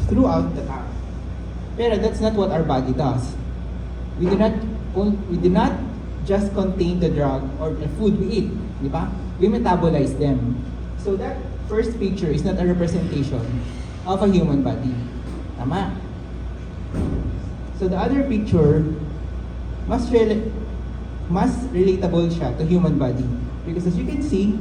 throughout the tank. Pero that's not what our body does. We do not just contain the drug or the food we eat, di ba? We metabolize them. So that first picture is not a representation of a human body. Tama? So the other picture, mas relatable siya to human body. Because as you can see,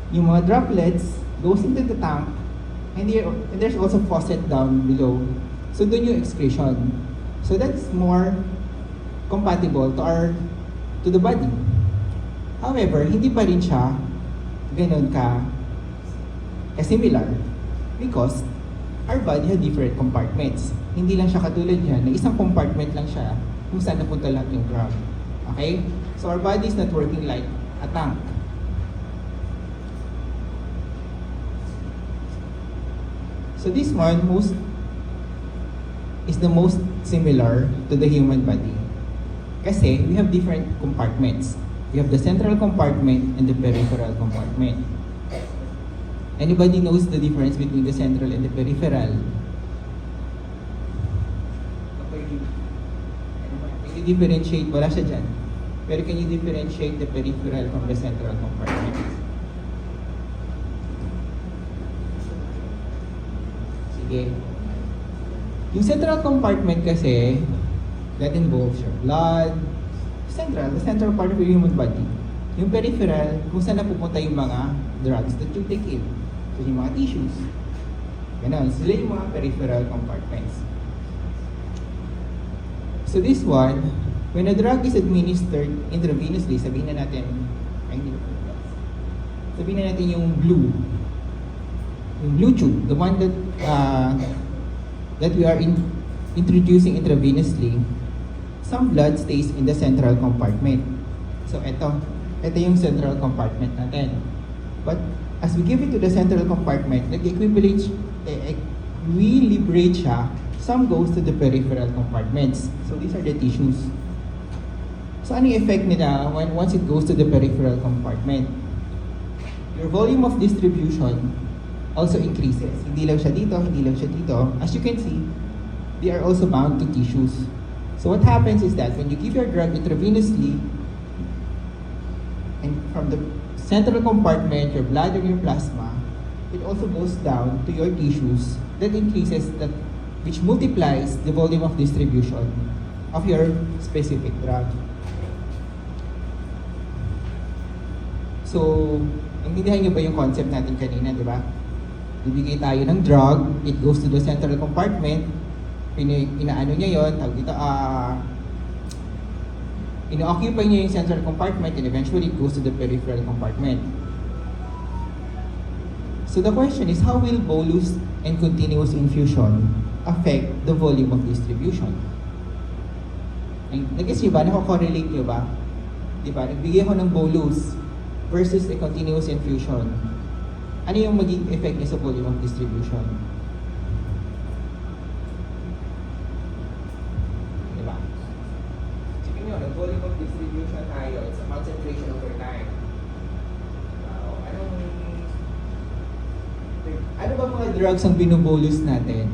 yung mga droplets goes into the tank, and there's also faucet down below. So doon yung excretion. So that's more compatible to the body. However, hindi pa rin siya ganun similar because our body has different compartments. Hindi lang siya katulad yan, na isang compartment lang siya kung saan napunta lahat yung drug. Okay? So our body is not working like a tank. So this one is the most similar to the human body. Kasi we have different compartments. We have the central compartment and the peripheral compartment. Anybody knows the difference between the central and the peripheral? Can you differentiate? Wala siya dyan. Pero can you differentiate the peripheral from the central compartment? Sige. Yung central compartment kasi, that involves your blood, the central part of your human body. Yung peripheral, kung saan napupunta yung mga drugs that you take in. So yung mga tissues. Ganun, sila yung mga peripheral compartments. So this one, when a drug is administered intravenously, sabihin na natin yung blue tube, the one that we are introducing intravenously, some blood stays in the central compartment. So ito yung central compartment natin. But as we give it to the central compartment, nag-equilibrate siya. Some goes to the peripheral compartments. So these are the tissues. So ano yung effect nila once it goes to the peripheral compartment? Your volume of distribution also increases. Hindi lang siya dito, hindi lang siya dito. As you can see, they are also bound to tissues. So what happens is that when you give your drug intravenously, and from the central compartment, your blood or your plasma, it also goes down to your tissues. That increases which multiplies the volume of distribution of your specific drug. So, intindihan niyo ba yung concept natin kanina, di ba? Bibigay tayo ng drug, it goes to the central compartment, inaano niya yon, tawag dito, ino-occupy niya yung central compartment, and eventually it goes to the peripheral compartment. So the question is, how will bolus and continuous infusion affect the volume of distribution? Nag-guess niyo ba? Nako-correlate niyo ba? Diba? Nagbigay ko ng bolus versus a continuous infusion. Ano yung magiging effect niya sa volume of distribution? Diba? Sige nyo, the volume of distribution tayo, it's a concentration over time. Ano ba mga drugs ang binubolus natin?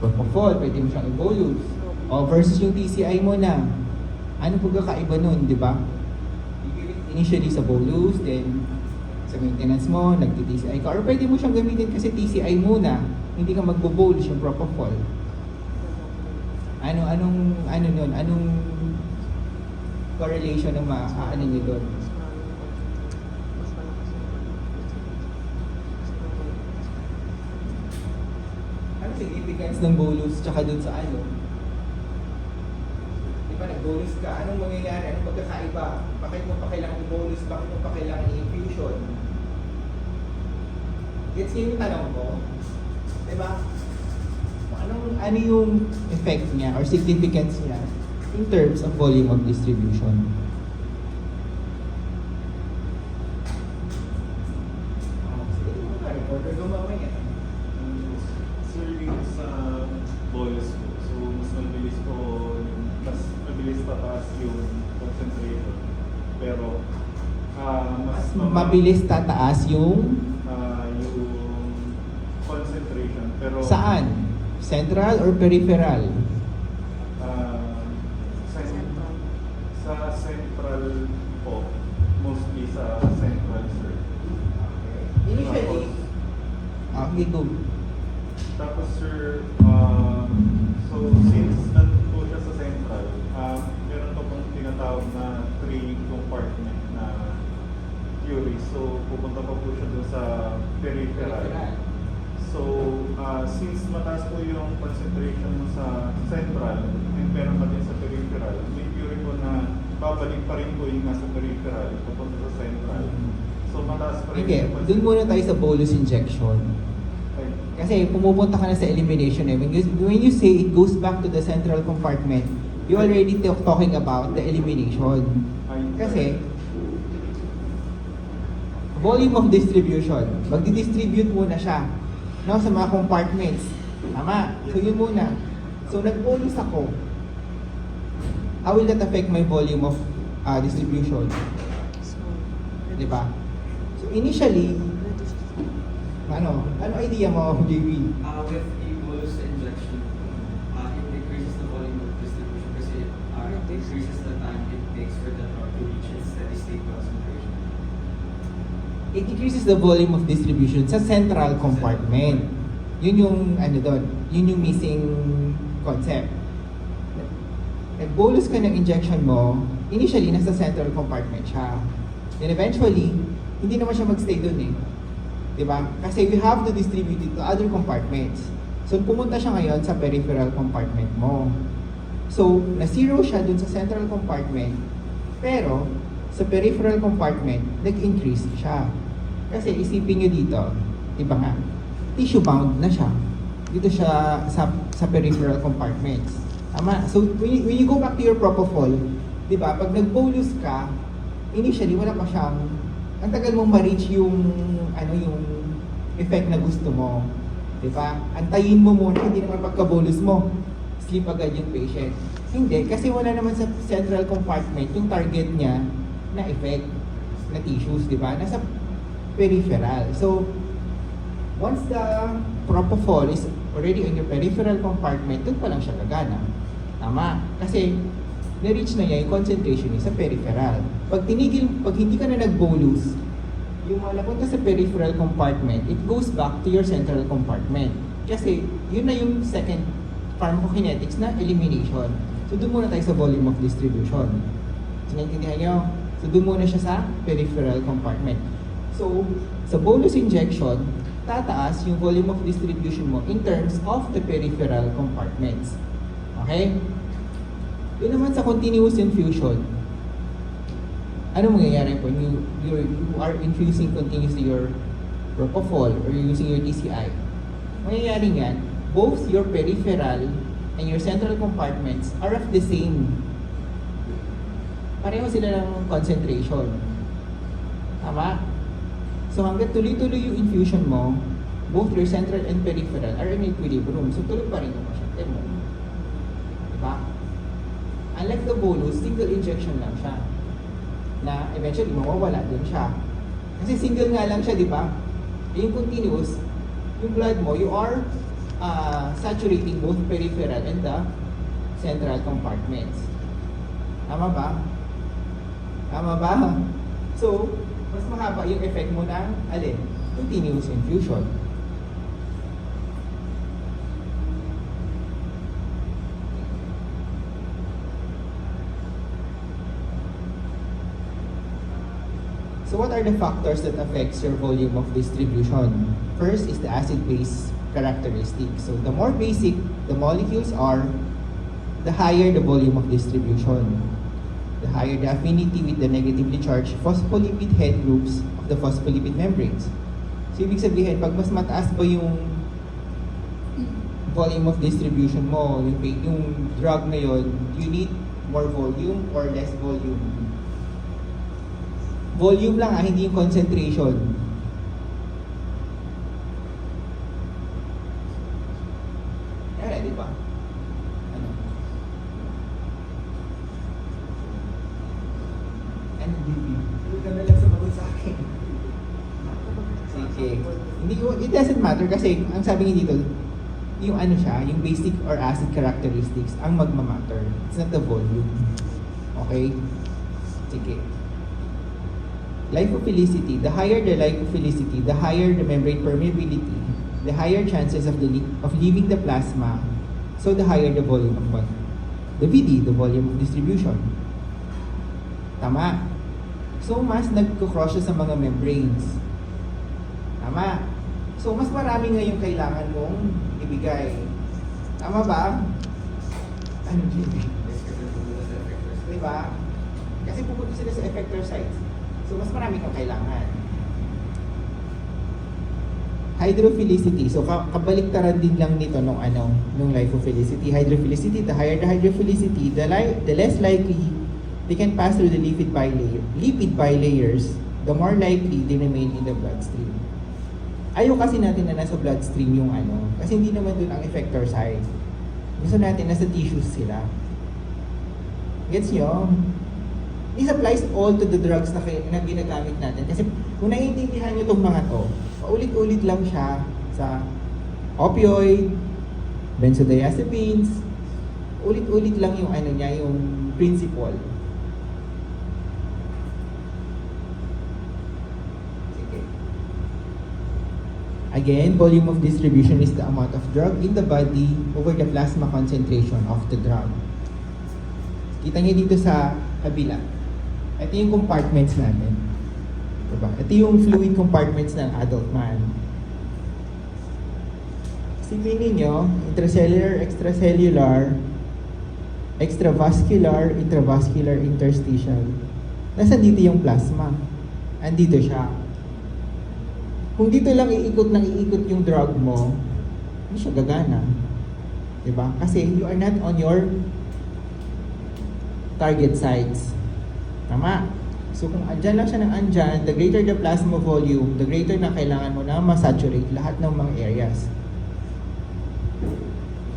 Propofol, pwede mo siyang i-bolus. O versus yung TCI mo na. Ano pagkakaiba nun, di ba? Initially sa bolus, then sa maintenance mo, nagti-TCI ka. Or pwede mo siyang gamitin kasi TCI muna, hindi ka magbo-bolus yung propofol. Anong correlation ng ano nyo doon? Anong significance ng bolus tsaka doon sa ano? Di ba nag-bolus ka? Anong mangyayari? Anong pagkakaiba? Bakit mo pa kailangan i-bolus? Bakit mo pa kailangan i-infusion? Gets niyo yung tanong ko? Di ba? Ano yung effect niya or significance niya in terms of volume of distribution? Reporter gumamay yan. Serving sa bolus ko. So, mas mabilis tataas yung concentrator. Pero, mas mabilis tataas yung yung concentration Pero Saan? Central or peripheral? ah, sa central po, mostly sa central, sir. Initially, okay, go. Tapos sir, so since nandun po siya sa central, meron pa pong tinatawag na 3-compartment na theory. So pupunta pa po siya doon sa peripheral. So since mataas po yung concentration mo sa central, and meron pa din sa peripheral, may theory po na babalik pa rin po yung nasa peripheral, pupunta sa central. So mataas pa rin Okay, yung dun muna tayo sa bolus injection. Ay, Kasi pumupunta ka na sa elimination eh. When you say it goes back to the central compartment, you already talking about the elimination. Kasi, volume of distribution, magdi-distribute muna siya, no, sa mga compartments. Tama? So yun muna. So nag-bolus ako. How will that affect my volume of distribution? Diba? So initially, ano idea mo, JB? With a bolus injection, it decreases the volume of distribution kasi it decreases the time it takes for the drug to reach its steady state concentration. It decreases the volume of distribution sa central compartment. Yun yung doon, yun yung missing concept. Nag-bolus ka ng injection mo, initially nasa central compartment siya. Then eventually, hindi naman siya magstay doon eh. Diba? Kasi we have to distribute it to other compartments. So pumunta siya ngayon sa peripheral compartment mo. So, na-zero siya dun sa central compartment, pero sa peripheral compartment, nag-increase siya. Kasi isipin nyo dito, diba nga, tissue bound na siya. Dito siya sa peripheral compartments. Tama? So, when you go back to your propofol, diba, pag nag-bolus ka, initially, wala pa siyang, ang tagal mong ma-reach yung effect na gusto mo. Diba? Antayin mo muna, hindi naman pagka-bolus mo, sleep agad yung patient. Hindi, kasi wala naman sa central compartment yung target niya na effect na tissues, di ba? Nasa peripheral. So, once the propofol is already in your peripheral compartment, doon pa lang siya gagana. Tama? Kasi, na-reach na niya yung concentration niya sa peripheral. Pag hindi ka na nag-bolus, yung mga napunta sa peripheral compartment, it goes back to your central compartment. Kasi, yun na yung second pharmacokinetics na elimination. So, doon muna tayo sa volume of distribution. So, naintindihan nyo? So, doon muna siya sa peripheral compartment. So, sa bolus injection, tataas yung volume of distribution mo in terms of the peripheral compartments. Okay? Yun naman sa continuous infusion, ano mangyayari po? You are infusing continuously your propofol or you're using your TCI. Mangyayari nga, both your peripheral and your central compartments are of the same. Pareho sila ng concentration. Tama? So hanggang tuloy-tuloy yung infusion mo, both your central and peripheral are in equilibrium. So tuloy pa rin yung pasyente mo. Diba? Unlike the bolus, single injection lang siya. Na eventually mawawala din siya. Kasi single nga lang siya, di ba? Yung continuous, yung blood mo, you are saturating both peripheral and the central compartments. Tama ba? Tama ba? So, mas mahaba yung effect mo ng alin? Continuous infusion. So what are the factors that affects your volume of distribution? First is the acid-base characteristics. So the more basic the molecules are, the higher the volume of distribution. The higher the affinity with the negatively charged phospholipid head groups of the phospholipid membranes. So ibig sabihin, pag mas mataas ba yung volume of distribution mo, yung drug na yun, do you need more volume or less volume? Volume lang hindi yung concentration. Kaya, di ba? Ano? Ano, baby? Huwag ka na lang sumagot sa akin. Sige. Hindi, it doesn't matter kasi ang sabi niya dito, yung ano siya, yung basic or acid characteristics ang magmamatter. It's not the volume. Okay? Sige. Lipophilicity. The higher the lipophilicity, the higher the membrane permeability, the higher chances of leaving the plasma, so the higher the volume of what? The VD, the volume of distribution. Tama. So, mas nagko-cross siya sa mga membranes. Tama. So, mas marami nga yung kailangan mong ibigay. Tama ba? Ano, JB? Diba? Kasi pupunta sila sa effector sites. So, mas marami kang kailangan. Hydrophilicity. So, kabaliktaran din lang nito nung lipophilicity. Hydrophilicity, the higher the hydrophilicity, the less likely they can pass through the lipid bilayers, the more likely they remain in the bloodstream. Ayaw kasi natin na nasa bloodstream yung kasi hindi naman dun ang effector site. Gusto natin nasa tissues sila. Gets nyo? This applies all to the drugs na ginagamit natin. Kasi kung naiintindihan nyo itong mga to, paulit-ulit lang siya sa opioid, benzodiazepines, ulit-ulit lang yung niya, yung principle. Sige. Again, volume of distribution is the amount of drug in the body over the plasma concentration of the drug. Kita niyo dito sa kabila. Ito yung compartments natin. Diba? Ito yung fluid compartments ng adult man. Isipin ninyo, intracellular, extracellular, extravascular, intravascular, interstitial. Nasaan dito yung plasma? Andito siya. Kung dito lang iikot yung drug mo, hindi siya gagana. Diba? Kasi you are not on your target sites. Tama. So kung andyan lang siya ng andyan, the greater the plasma volume, the greater na kailangan mo na masaturate lahat ng mga areas.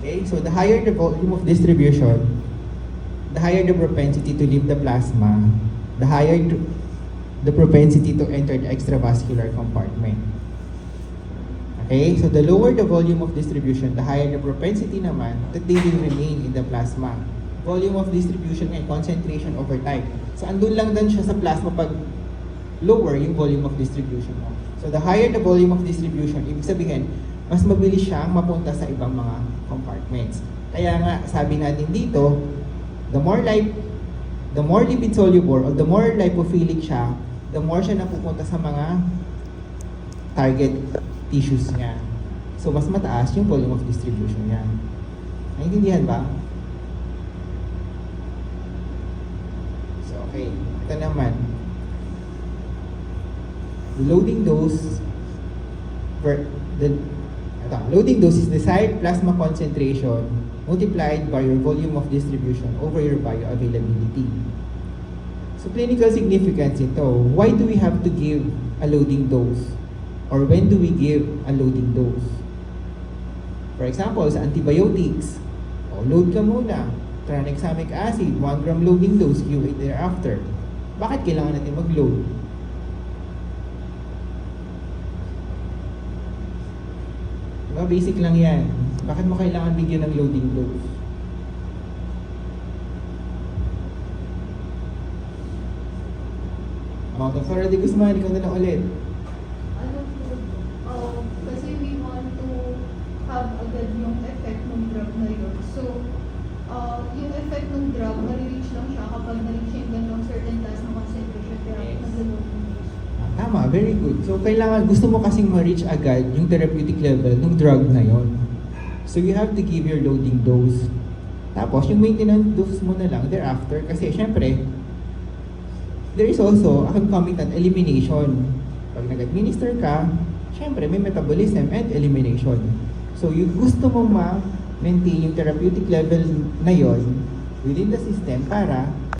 Okay? So the higher the volume of distribution, the higher the propensity to leave the plasma, the higher the propensity to enter the extravascular compartment. Okay? So the lower the volume of distribution, the higher the propensity naman that they will remain in the plasma. Volume of distribution and concentration over time. So, andun lang din siya sa plasma pag lower yung volume of distribution mo. So, the higher the volume of distribution, ibig sabihin, mas mabilis siyang mapunta sa ibang mga compartments. Kaya nga, sabi natin dito, the more lipid soluble or the more lipophilic siya, the more siya napupunta sa mga target tissues niya. So, mas mataas yung volume of distribution niya. Naintindihan ba? Okay, ito naman. Loading dose loading dose is desired plasma concentration multiplied by your volume of distribution over your bioavailability. So clinical significance ito. Why do we have to give a loading dose? Or when do we give a loading dose? For example, sa antibiotics, load ka muna. Tranexamic acid, 1 gram loading dose, QA thereafter. Bakit kailangan natin mag-load? Diba, basic lang yan. Bakit mo kailangan bigyan ng loading dose? Dr. Roddy Guzman, ikaw na lang ulit. Kasi we want to have agad yung effect ng drug na yun. So, yung effect ng drug, nare-reach lang siya kapag na-reach yung ganong certain plasma concentration pero nag-loading dose. Tama, very good. So, kailangan, gusto mo kasing ma-reach agad yung therapeutic level ng drug na yon. So, you have to give your loading dose. Tapos, yung maintenance dose mo na lang thereafter. Kasi, syempre, there is also a concomitant elimination. Pag nag-administer ka, syempre, may metabolism and elimination. So, yung gusto mong ma-maintain yung therapeutic level na yon within the system para